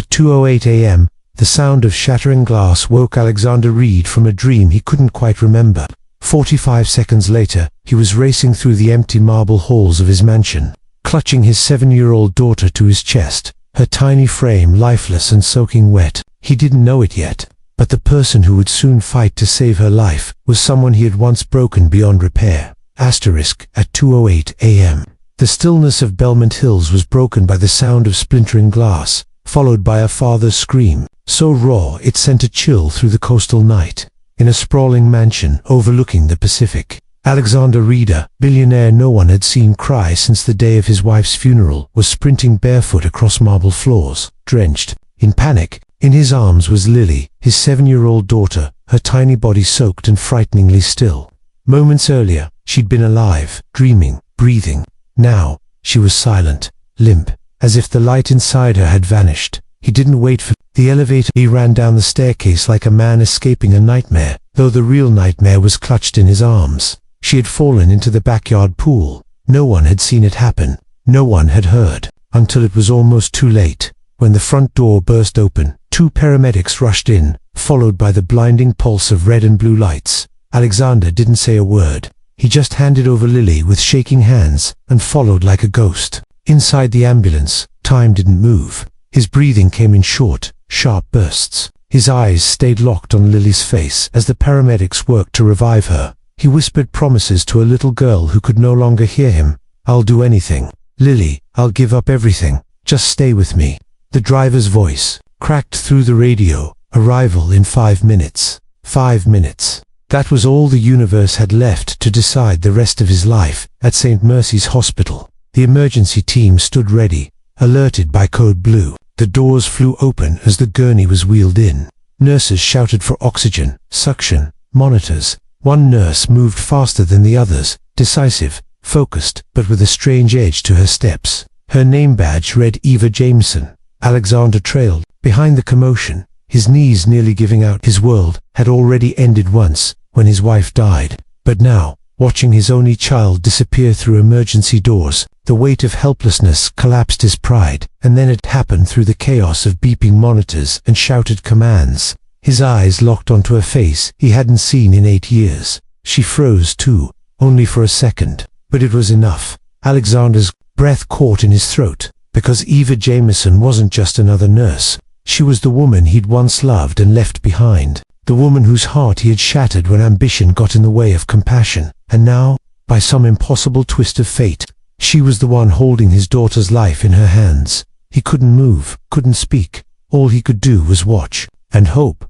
At 2:08 a.m., the sound of shattering glass woke Alexander Reed from a dream he couldn't quite remember. 45 seconds later, he was racing through the empty marble halls of his mansion, clutching his 7-year-old daughter to his chest, her tiny frame lifeless and soaking wet. He didn't know it yet, but the person who would soon fight to save her life was someone he had once broken beyond repair. At 2:08 a.m. The stillness of Belmont Hills was broken by the sound of splintering glass, followed by a father's scream, so raw it sent a chill through the coastal night. In a sprawling mansion overlooking the Pacific, Alexander Reed, billionaire no one had seen cry since the day of his wife's funeral, was sprinting barefoot across marble floors, drenched. In panic, in his arms was Lily, his 7-year-old daughter, her tiny body soaked and frighteningly still. Moments earlier, she'd been alive, dreaming, breathing. Now, she was silent, limp, as if the light inside her had vanished. He didn't wait for the elevator. He ran down the staircase like a man escaping a nightmare, though the real nightmare was clutched in his arms. She had fallen into the backyard pool. No one had seen it happen. No one had heard, until it was almost too late. When the front door burst open, 2 paramedics rushed in, followed by the blinding pulse of red and blue lights. Alexander didn't say a word. He just handed over Lily with shaking hands and followed like a ghost. Inside the ambulance, time didn't move. His breathing came in short, sharp bursts. His eyes stayed locked on Lily's face as the paramedics worked to revive her. He whispered promises to a little girl who could no longer hear him. "I'll do anything. Lily, I'll give up everything. Just stay with me." The driver's voice cracked through the radio. Arrival in 5 minutes. 5 minutes. That was all the universe had left to decide the rest of his life. At St. Mercy's Hospital, the emergency team stood ready, alerted by code blue. The doors flew open as the gurney was wheeled in. Nurses shouted for oxygen, suction, monitors. One nurse moved faster than the others, decisive, focused, but with a strange edge to her steps. Her name badge read Eva Jameson. Alexander trailed behind the commotion, his knees nearly giving out. His world had already ended once, when his wife died. But now, watching his only child disappear through emergency doors, the weight of helplessness collapsed his pride, and then it happened through the chaos of beeping monitors and shouted commands. His eyes locked onto a face he hadn't seen in 8 years. She froze too, only for a second, but it was enough. Alexander's breath caught in his throat, because Eva Jameson wasn't just another nurse. She was the woman he'd once loved and left behind, the woman whose heart he had shattered when ambition got in the way of compassion. And now, by some impossible twist of fate, she was the one holding his daughter's life in her hands. He couldn't move, couldn't speak. All he could do was watch, and hope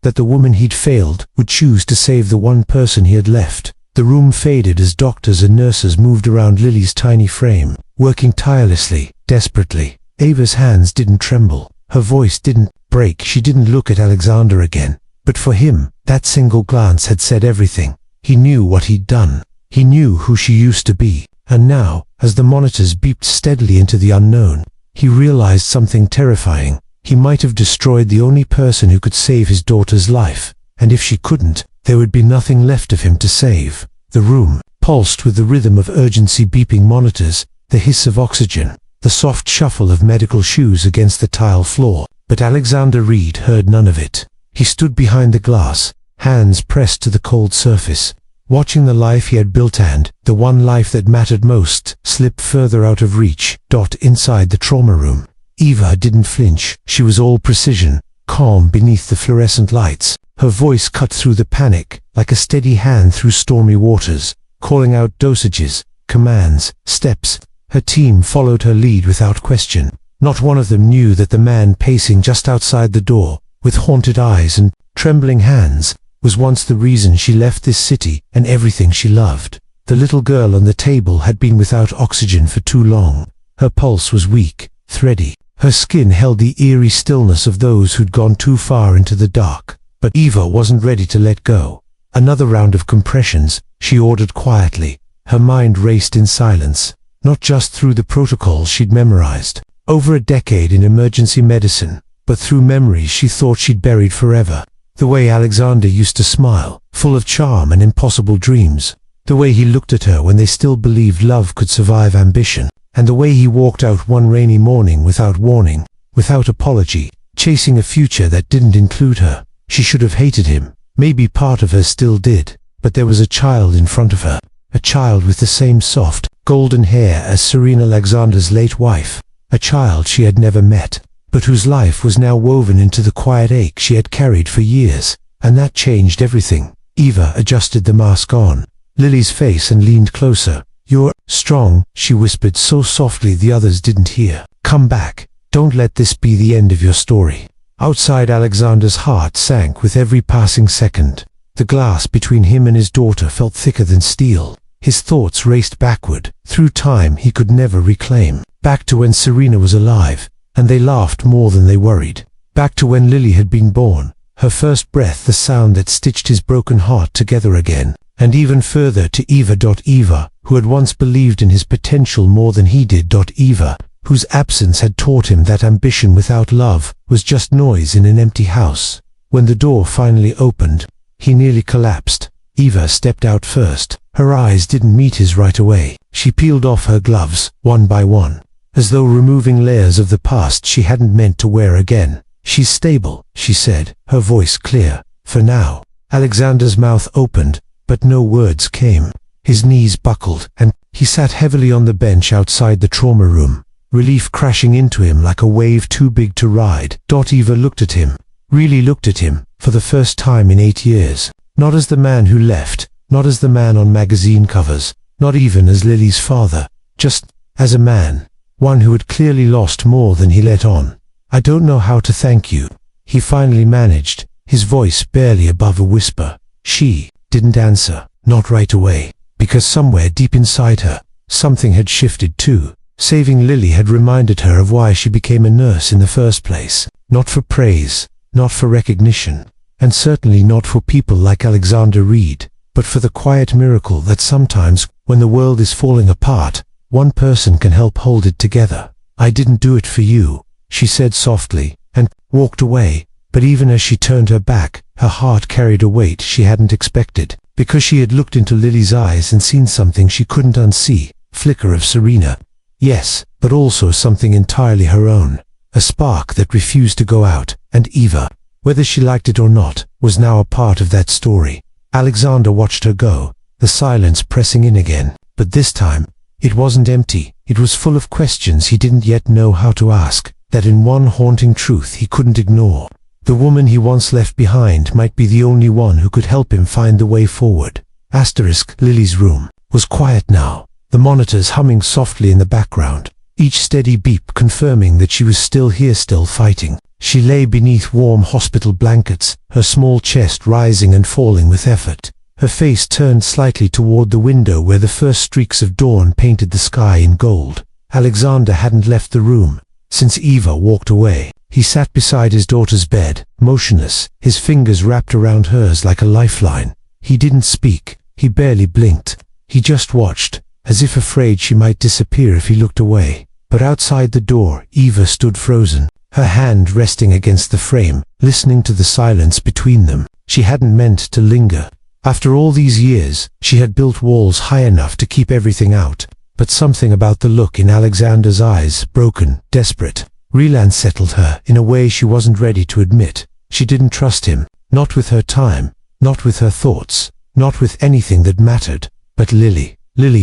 that the woman he'd failed would choose to save the one person he had left. The room faded as doctors and nurses moved around Lily's tiny frame, working tirelessly, desperately. Ava's hands didn't tremble. Her voice didn't break. She didn't look at Alexander again. But for him, that single glance had said everything. He knew what he'd done. He knew who she used to be. And now, as the monitors beeped steadily into the unknown, he realized something terrifying. He might have destroyed the only person who could save his daughter's life. And if she couldn't, there would be nothing left of him to save. The room pulsed with the rhythm of urgency beeping monitors, the hiss of oxygen, the soft shuffle of medical shoes against the tile floor. But Alexander Reed heard none of it. He stood behind the glass, hands pressed to the cold surface, watching the life he had built and, the one life that mattered most, slip further out of reach. Inside the trauma room, Eva didn't flinch. She was all precision, calm beneath the fluorescent lights. Her voice cut through the panic, like a steady hand through stormy waters, calling out dosages, commands, steps. Her team followed her lead without question. Not one of them knew that the man pacing just outside the door, with haunted eyes and trembling hands, was once the reason she left this city and everything she loved. The little girl on the table had been without oxygen for too long. Her pulse was weak, thready. Her skin held the eerie stillness of those who'd gone too far into the dark. But Eva wasn't ready to let go. Another round of compressions, she ordered quietly. Her mind raced in silence, not just through the protocols she'd memorized over a decade in emergency medicine, but through memories she thought she'd buried forever. The way Alexander used to smile, full of charm and impossible dreams. The way he looked at her when they still believed love could survive ambition. And the way he walked out one rainy morning without warning, without apology, chasing a future that didn't include her. She should have hated him. Maybe part of her still did. But there was a child in front of her. A child with the same soft, golden hair as Serena Alexander's late wife. A child she had never met, but whose life was now woven into the quiet ache she had carried for years. And that changed everything. Eva adjusted the mask on Lily's face and leaned closer. "You're strong," she whispered so softly the others didn't hear. "Come back. Don't let this be the end of your story." Outside, Alexander's heart sank with every passing second. The glass between him and his daughter felt thicker than steel. His thoughts raced backward, through time he could never reclaim. Back to when Serena was alive, and they laughed more than they worried. Back to when Lily had been born, her first breath the sound that stitched his broken heart together again. And even further to Eva, who had once believed in his potential more than he did. Eva, whose absence had taught him that ambition without love was just noise in an empty house. When the door finally opened, he nearly collapsed. Eva stepped out first. Her eyes didn't meet his right away. She peeled off her gloves, one by one, as though removing layers of the past she hadn't meant to wear again. "She's stable," she said, her voice clear. "For now." Alexander's mouth opened, but no words came. His knees buckled, and he sat heavily on the bench outside the trauma room, relief crashing into him like a wave too big to ride. Eva looked at him, really looked at him, for the first time in 8 years. Not as the man who left, not as the man on magazine covers, not even as Lily's father, just as a man, one who had clearly lost more than he let on. "I don't know how to thank you," he finally managed, his voice barely above a whisper. She didn't answer, not right away, because somewhere deep inside her, something had shifted too. Saving Lily had reminded her of why she became a nurse in the first place. Not for praise, not for recognition, and certainly not for people like Alexander Reed, but for the quiet miracle that sometimes, when the world is falling apart, one person can help hold it together. "I didn't do it for you," she said softly, and walked away. But even as she turned her back, her heart carried a weight she hadn't expected, because she had looked into Lily's eyes and seen something she couldn't unsee. Flicker of Serena. Yes, but also something entirely her own. A spark that refused to go out, and Eva, whether she liked it or not, was now a part of that story. Alexander watched her go, the silence pressing in again. But this time, it wasn't empty. It was full of questions he didn't yet know how to ask, that in one haunting truth he couldn't ignore. The woman he once left behind might be the only one who could help him find the way forward. Lily's room was quiet now, the monitors humming softly in the background, each steady beep confirming that she was still here, still fighting. She lay beneath warm hospital blankets, her small chest rising and falling with effort, her face turned slightly toward the window where the first streaks of dawn painted the sky in gold. Alexander hadn't left the room since Eva walked away. He sat beside his daughter's bed, motionless, his fingers wrapped around hers like a lifeline. He didn't speak, he barely blinked. He just watched, as if afraid she might disappear if he looked away. But outside the door, Eva stood frozen, her hand resting against the frame, listening to the silence between them. She hadn't meant to linger. After all these years, she had built walls high enough to keep everything out. But something about the look in Alexander's eyes, broken, desperate, really unsettled her in a way she wasn't ready to admit. She didn't trust him, not with her time, not with her thoughts, not with anything that mattered. But Lily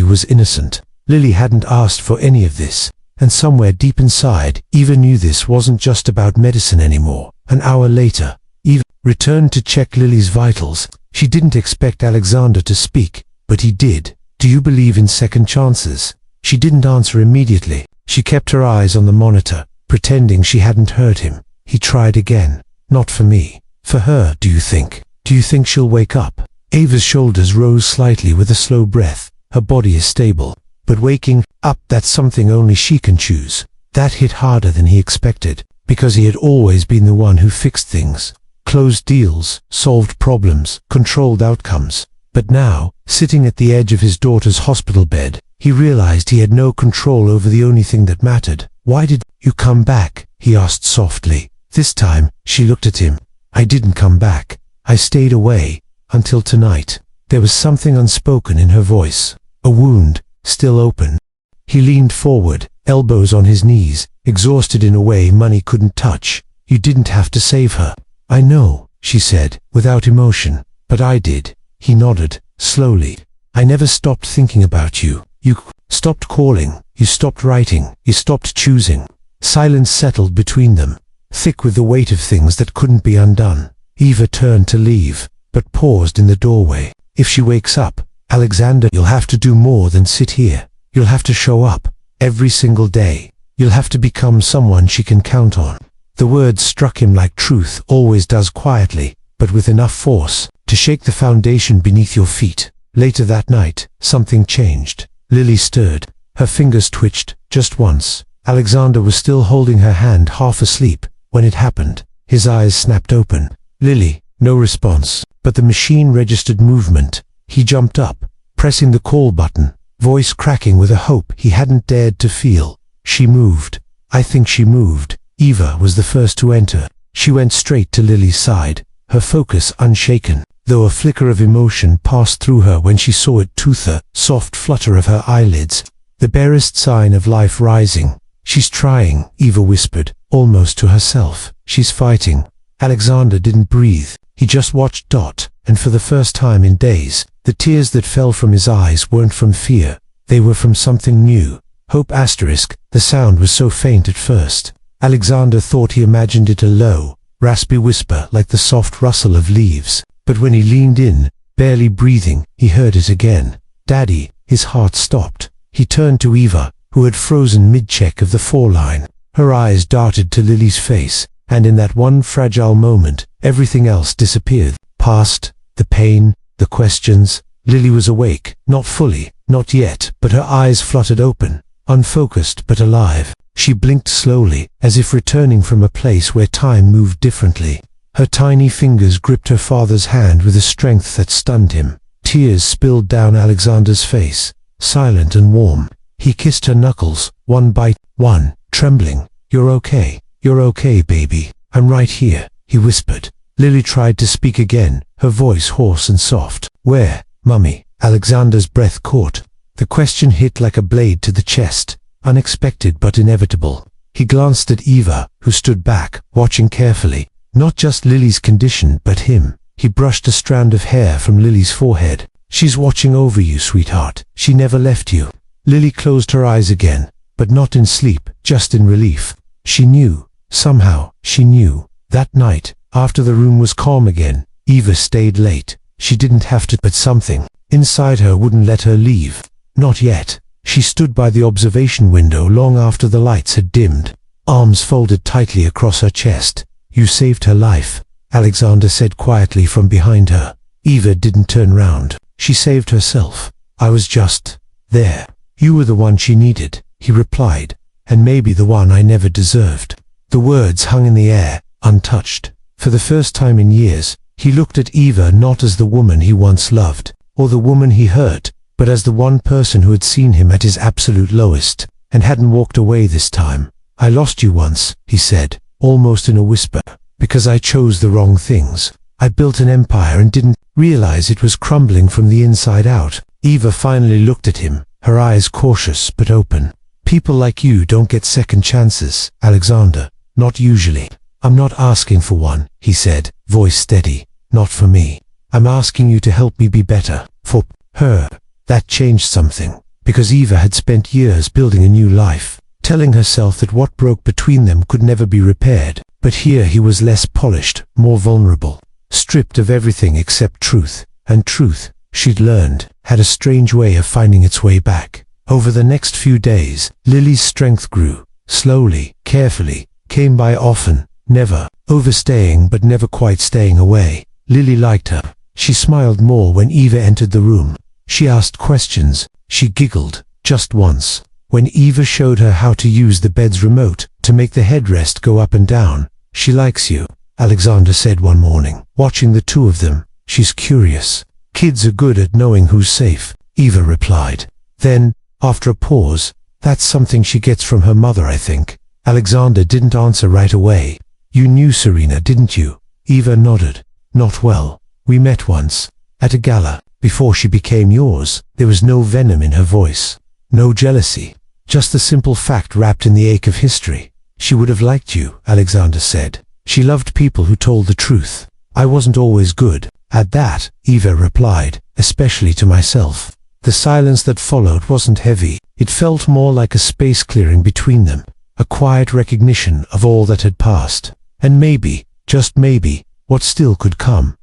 was innocent. Lily hadn't asked for any of this, and somewhere deep inside, Eva knew this wasn't just about medicine anymore. An hour later, Eva returned to check Lily's vitals. She didn't expect Alexander to speak, but he did. "Do you believe in second chances?" She didn't answer immediately. She kept her eyes on the monitor, pretending she hadn't heard him. He tried again. "Not for me. For her, do you think? Do you think she'll wake up?" Ava's shoulders rose slightly with a slow breath. Her body is stable. But waking up, that's something only she can choose. That hit harder than he expected, because he had always been the one who fixed things. Closed deals, solved problems, controlled outcomes. But now, sitting at the edge of his daughter's hospital bed, he realized he had no control over the only thing that mattered. "Why did you come back?" he asked softly. This time, she looked at him. "I didn't come back. I stayed away, until tonight." There was something unspoken in her voice. A wound, still open. He leaned forward, elbows on his knees, exhausted in a way money couldn't touch. You didn't have to save her. I know, she said, without emotion. But I did. He nodded, slowly. I never stopped thinking about you. You stopped calling. You stopped writing. You stopped choosing. Silence settled between them, thick with the weight of things that couldn't be undone. Eva turned to leave, but paused in the doorway. If she wakes up, Alexander, you'll have to do more than sit here. You'll have to show up, every single day. You'll have to become someone she can count on. The words struck him like truth always does, quietly, but with enough force to shake the foundation beneath your feet. Later that night, something changed. Lily stirred. Her fingers twitched, just once. Alexander was still holding her hand, half asleep, when it happened. His eyes snapped open. Lily, no response, but the machine registered movement. He jumped up, pressing the call button, voice cracking with a hope he hadn't dared to feel. She moved. I think she moved. Eva was the first to enter. She went straight to Lily's side, her focus unshaken, though a flicker of emotion passed through her when she saw it tooth the soft flutter of her eyelids, the barest sign of life rising. She's trying, Eva whispered, almost to herself. She's fighting. Alexander didn't breathe. He just watched Dot, and for the first time in days, the tears that fell from his eyes weren't from fear. They were from something new. Hope asterisk. The sound was so faint at first. Alexander thought he imagined it a low, raspy whisper like the soft rustle of leaves. But when he leaned in, barely breathing, he heard it again. Daddy. His heart stopped. He turned to Eva, who had frozen mid-check of the foreline. Her eyes darted to Lily's face, and in that one fragile moment, everything else disappeared. Past, the pain, the questions. Lily was awake, not fully, not yet, but her eyes fluttered open, unfocused but alive. She blinked slowly, as if returning from a place where time moved differently. Her tiny fingers gripped her father's hand with a strength that stunned him. Tears spilled down Alexander's face, silent and warm. He kissed her knuckles, one by one, trembling. You're okay, baby. I'm right here, he whispered. Lily tried to speak again, her voice hoarse and soft. Where, Mummy? Alexander's breath caught. The question hit like a blade to the chest, unexpected but inevitable. He glanced at Eva, who stood back, watching carefully. Not just Lily's condition, but him. He brushed a strand of hair from Lily's forehead. She's watching over you, sweetheart. She never left you. Lily closed her eyes again, but not in sleep, just in relief. She knew. Somehow, she knew. That night, after the room was calm again, Eva stayed late. She didn't have to, but something inside her wouldn't let her leave. Not yet. She stood by the observation window long after the lights had dimmed, arms folded tightly across her chest. You saved her life, Alexander said quietly from behind her. Eva didn't turn round. She saved herself. I was just there. You were the one she needed, he replied, and maybe the one I never deserved. The words hung in the air, untouched. For the first time in years, he looked at Eva not as the woman he once loved, or the woman he hurt, but as the one person who had seen him at his absolute lowest, and hadn't walked away this time. I lost you once, he said, almost in a whisper, because I chose the wrong things. I built an empire and didn't realize it was crumbling from the inside out. Eva finally looked at him, her eyes cautious but open. People like you don't get second chances, Alexander. Not usually. I'm not asking for one, he said, voice steady. Not for me. I'm asking you to help me be better. For her. That changed something, because Eva had spent years building a new life, telling herself that what broke between them could never be repaired. But here he was less polished, more vulnerable, stripped of everything except truth. And truth, she'd learned, had a strange way of finding its way back. Over the next few days, Lily's strength grew, slowly, carefully, came by often, never overstaying but never quite staying away. Lily liked her. She smiled more when Eva entered the room. She asked questions. She giggled, just once, when Eva showed her how to use the bed's remote to make the headrest go up and down. She likes you, Alexander said one morning, watching the two of them. She's curious. Kids are good at knowing who's safe, Eva replied. Then, after a pause, that's something she gets from her mother, I think. Alexander didn't answer right away. You knew Serena, didn't you? Eva nodded. Not well. We met once, at a gala. Before she became yours. There was no venom in her voice. No jealousy. just the simple fact wrapped in the ache of history. She would have liked you, Alexander said. She loved people who told the truth. I wasn't always good at that, Eva replied, especially to myself. The silence that followed wasn't heavy. It felt more like a space clearing between them, a quiet recognition of all that had passed. And maybe, just maybe, what still could come.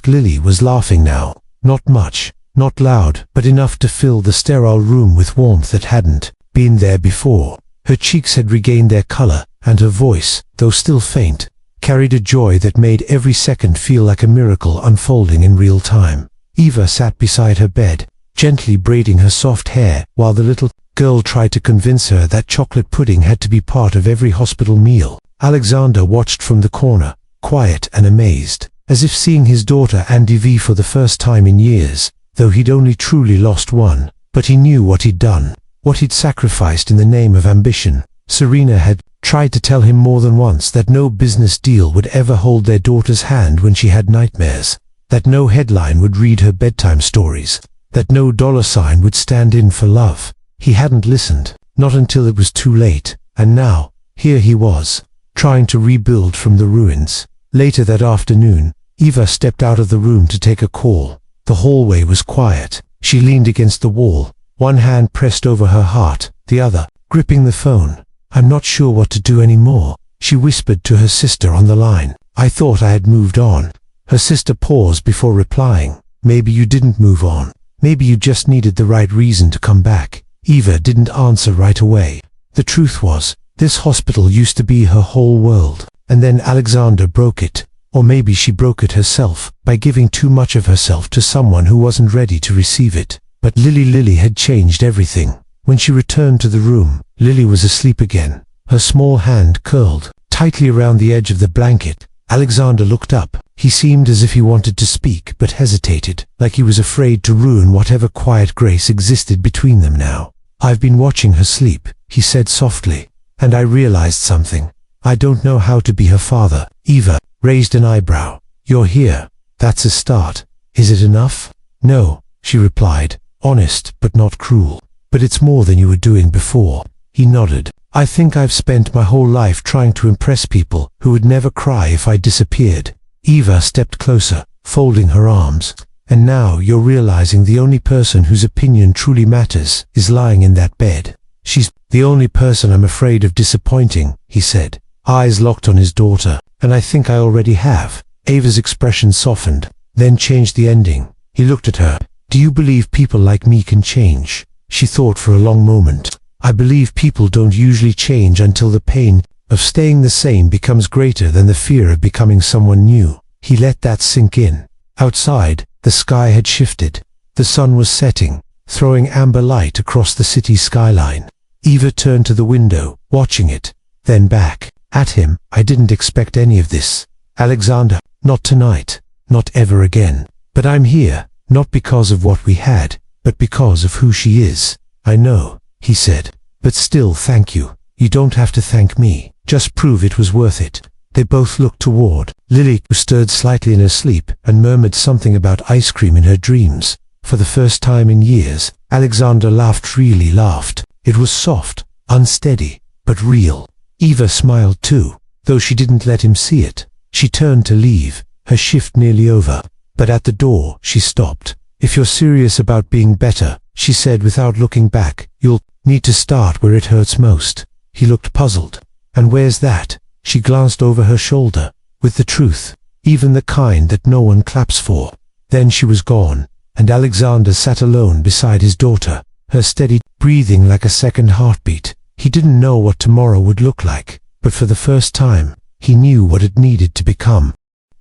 Lily was laughing now. Not much, not loud, but enough to fill the sterile room with warmth that hadn't been there before. Her cheeks had regained their color, and her voice, though still faint, carried a joy that made every second feel like a miracle unfolding in real time. Eva sat beside her bed, gently braiding her soft hair, while the little girl tried to convince her that chocolate pudding had to be part of every hospital meal. Alexander watched from the corner, quiet and amazed, as if seeing his daughter Andy V for the first time in years, though he'd only truly lost one. But he knew what he'd done, what he'd sacrificed in the name of ambition. Serena had tried to tell him more than once that no business deal would ever hold their daughter's hand when she had nightmares, that no headline would read her bedtime stories, that no dollar sign would stand in for love. He hadn't listened, not until it was too late, and now, here he was, trying to rebuild from the ruins. Later that afternoon, Eva stepped out of the room to take a call. The hallway was quiet. She leaned against the wall, one hand pressed over her heart, the other gripping the phone. "I'm not sure what to do anymore," she whispered to her sister on the line. "I thought I had moved on." Her sister paused before replying. "Maybe you didn't move on. Maybe you just needed the right reason to come back." Eva didn't answer right away. The truth was, this hospital used to be her whole world, and then Alexander broke it. Or maybe she broke it herself, by giving too much of herself to someone who wasn't ready to receive it. But Lily had changed everything. When she returned to the room, Lily was asleep again, her small hand curled tightly around the edge of the blanket. Alexander looked up. He seemed as if he wanted to speak, but hesitated, like he was afraid to ruin whatever quiet grace existed between them now. "I've been watching her sleep," he said softly, "and I realized something. I don't know how to be her father." Eva raised an eyebrow. "You're here. That's a start. Is it enough?" "No," she replied, honest but not cruel. "But it's more than you were doing before." He nodded. "I think I've spent my whole life trying to impress people who would never cry if I disappeared." Eva stepped closer, folding her arms. "And now you're realizing the only person whose opinion truly matters is lying in that bed." "She's the only person I'm afraid of disappointing," he said, eyes locked on his daughter. "And I think I already have." Ava's expression softened, then changed the ending. He looked at her. "Do you believe people like me can change?" She thought for a long moment. "I believe people don't usually change until the pain of staying the same becomes greater than the fear of becoming someone new." He let that sink in. Outside, the sky had shifted. The sun was setting, throwing amber light across the city skyline. Eva turned to the window, watching it, then back at him. "I didn't expect any of this, Alexander. Not tonight, not ever again. But I'm here, not because of what we had, but because of who she is." "I know," he said, "but still thank you. You don't have to thank me. Just prove it was worth it." They both looked toward Lily, who stirred slightly in her sleep and murmured something about ice cream in her dreams. For the first time in years, Alexander really laughed. It was soft, unsteady, but real. Eva smiled too, though she didn't let him see it. She turned to leave, her shift nearly over. But at the door, she stopped. "If you're serious about being better," she said without looking back, "you'll need to start where it hurts most." He looked puzzled. "And where's that?" She glanced over her shoulder. "With the truth, even the kind that no one claps for." Then she was gone, and Alexander sat alone beside his daughter, her steady breathing like a second heartbeat. He didn't know what tomorrow would look like, but for the first time, he knew what it needed to become.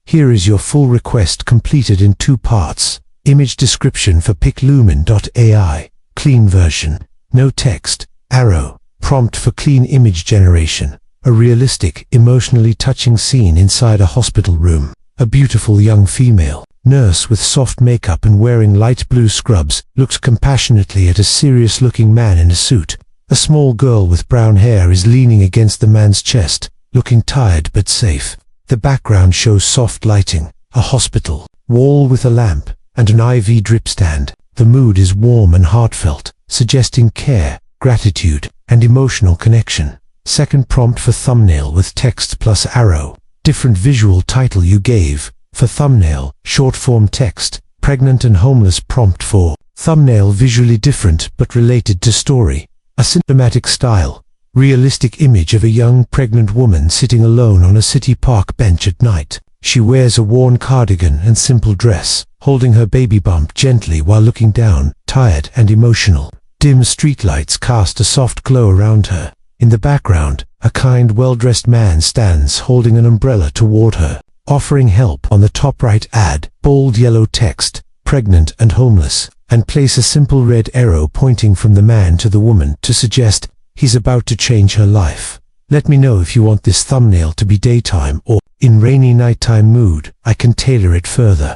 Here is your full request completed in 2 parts. Image description for PicLumen.ai, clean version, no text, arrow, prompt for clean image generation. A realistic, emotionally touching scene inside a hospital room. A beautiful young female nurse with soft makeup and wearing light blue scrubs looks compassionately at a serious-looking man in a suit. A small girl with brown hair is leaning against the man's chest, looking tired but safe. The background shows soft lighting, a hospital wall with a lamp, and an IV drip stand. The mood is warm and heartfelt, suggesting care, gratitude, and emotional connection. Second prompt for thumbnail with text plus arrow. Different visual title you gave. For thumbnail, short form text, pregnant and homeless. Prompt for thumbnail, visually different but related to story. A cinematic style. Realistic image of a young pregnant woman sitting alone on a city park bench at night. She wears a worn cardigan and simple dress, holding her baby bump gently while looking down, tired and emotional. Dim streetlights cast a soft glow around her. In the background, a kind, well-dressed man stands holding an umbrella toward her, offering help. On the top right, add bold yellow text, pregnant and homeless, and place a simple red arrow pointing from the man to the woman to suggest he's about to change her life. Let me know if you want this thumbnail to be daytime or in rainy nighttime mood. I can tailor it further.